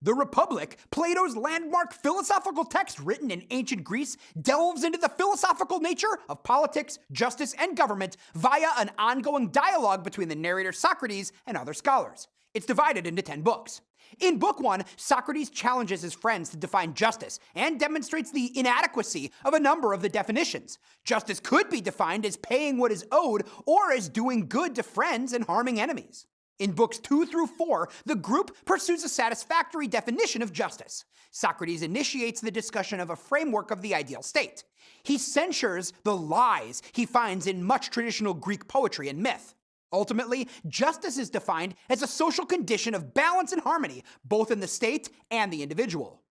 The Republic, Plato's landmark philosophical text written in ancient Greece, delves into the philosophical nature of politics, justice, and government via an ongoing dialogue between the narrator Socrates and other scholars. It's divided into 10 books. In Book 1, Socrates challenges his friends to define justice and demonstrates the inadequacy of a number of the definitions. Justice could be defined as paying what is owed or as doing good to friends and harming enemies. In Books 2 through 4, the group pursues a satisfactory definition of justice. Socrates initiates the discussion of a framework of the ideal state. He censures the lies he finds in much traditional Greek poetry and myth. Ultimately, justice is defined as a social condition of balance and harmony, both in the state and the individual.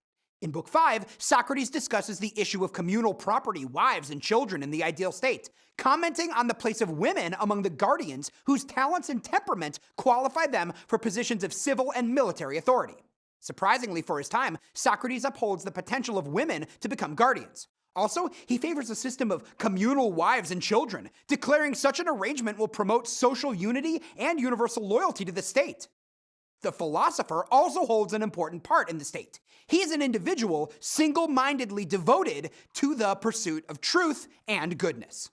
In Book 5, Socrates discusses the issue of communal property, wives, and children in the ideal state, commenting on the place of women among the guardians whose talents and temperament qualify them for positions of civil and military authority. Surprisingly for his time, Socrates upholds the potential of women to become guardians. Also, he favors a system of communal wives and children, declaring such an arrangement will promote social unity and universal loyalty to the state. The philosopher also holds an important part in the state. He is an individual single-mindedly devoted to the pursuit of truth and goodness.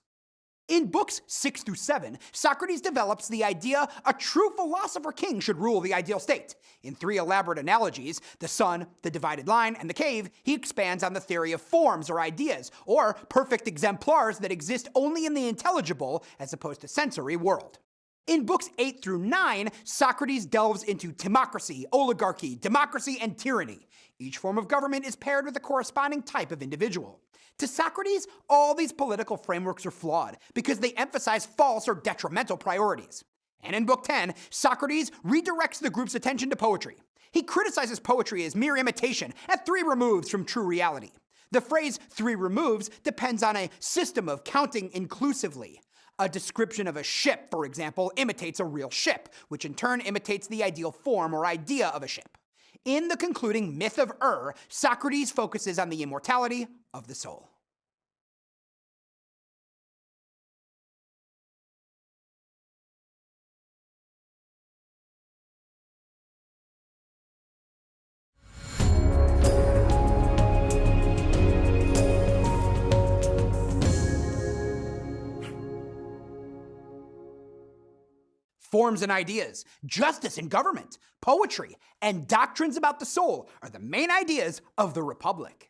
In Books 6 through 7, Socrates develops the idea a true philosopher king should rule the ideal state. In 3 elaborate analogies, the sun, the divided line, and the cave, he expands on the theory of forms or ideas, or perfect exemplars that exist only in the intelligible as opposed to sensory world. In Books 8 through 9, Socrates delves into timocracy, oligarchy, democracy, and tyranny. Each form of government is paired with a corresponding type of individual. To Socrates, all these political frameworks are flawed because they emphasize false or detrimental priorities. And in Book 10, Socrates redirects the group's attention to poetry. He criticizes poetry as mere imitation at 3 removes from true reality. The phrase 3 removes depends on a system of counting inclusively. A description of a ship, for example, imitates a real ship, which in turn imitates the ideal form or idea of a ship. In the concluding myth of Socrates focuses on the immortality of the soul. Forms and ideas, justice and government, poetry, and doctrines about the soul are the main ideas of the Republic.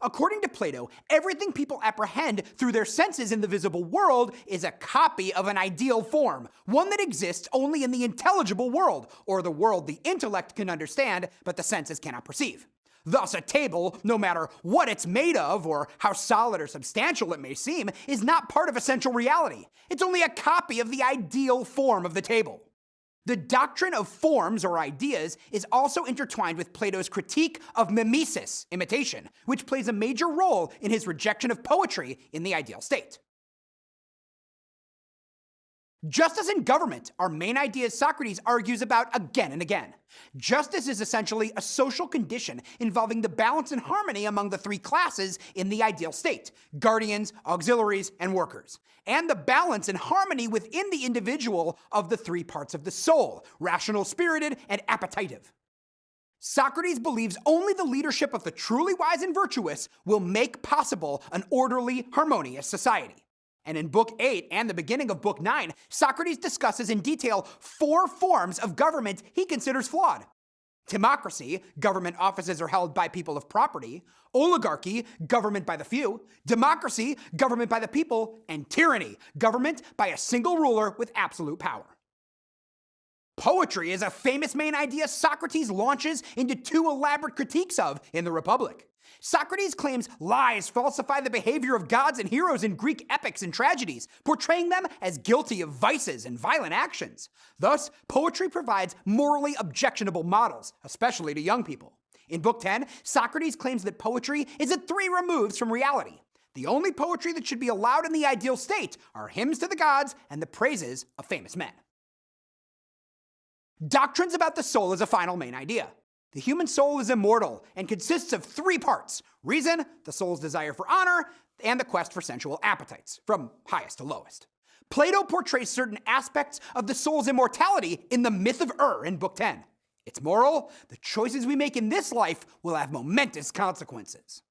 According to Plato, everything people apprehend through their senses in the visible world is a copy of an ideal form, one that exists only in the intelligible world, or the world the intellect can understand but the senses cannot perceive. Thus, a table, no matter what it's made of or how solid or substantial it may seem, is not part of essential reality. It's only a copy of the ideal form of the table. The doctrine of forms or ideas is also intertwined with Plato's critique of mimesis, imitation, which plays a major role in his rejection of poetry in the ideal state. Justice and government are main ideas Socrates argues about again and again. Justice is essentially a social condition involving the balance and harmony among the 3 classes in the ideal state: guardians, auxiliaries, and workers, and the balance and harmony within the individual of the 3 parts of the soul: rational, spirited, and appetitive. Socrates believes only the leadership of the truly wise and virtuous will make possible an orderly, harmonious society. And in Book 8 and the beginning of Book 9, Socrates discusses in detail 4 forms of government he considers flawed. Timocracy, government offices are held by people of property; oligarchy, government by the few; democracy, government by the people; and tyranny, government by a single ruler with absolute power. Poetry is a famous main idea Socrates launches into 2 elaborate critiques of in the Republic. Socrates claims lies falsify the behavior of gods and heroes in Greek epics and tragedies, portraying them as guilty of vices and violent actions. Thus, poetry provides morally objectionable models, especially to young people. In Book 10, Socrates claims that poetry is at 3 removes from reality. The only poetry that should be allowed in the ideal state are hymns to the gods and the praises of famous men. Doctrines about the soul is a final main idea. The human soul is immortal and consists of 3 parts: reason, the soul's desire for honor, and the quest for sensual appetites, from highest to lowest. Plato portrays certain aspects of the soul's immortality in the myth of in Book 10. Its moral: the choices we make in this life will have momentous consequences.